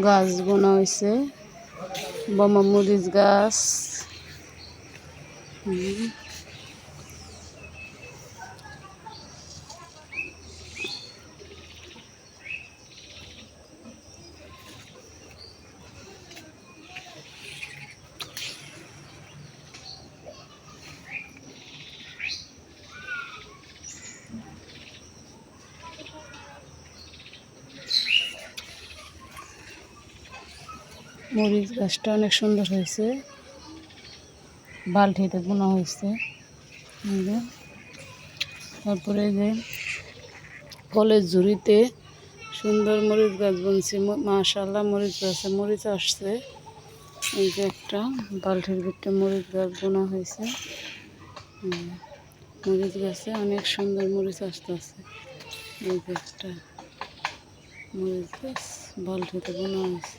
গাছ বোনা হয়েছে, বোমা মরিচ গাছ। মরিচ গাছটা অনেক সুন্দর হয়েছে, বালতিতে বোনা হয়েছে। তারপরে যে কলেজ ঝুড়িতে সুন্দর মরিচ গাছ বুনছি, মাশাআল্লাহ মরিচ গাছে মরিচ আসছে। এই যে একটা বালতির ভিতরে মরিচ গাছ বোনা হয়েছে। মরিচ গাছে অনেক সুন্দর মরিচ আসতেছে। এই যে একটা মরিচ গাছ বালতিতে বোনা হয়েছে।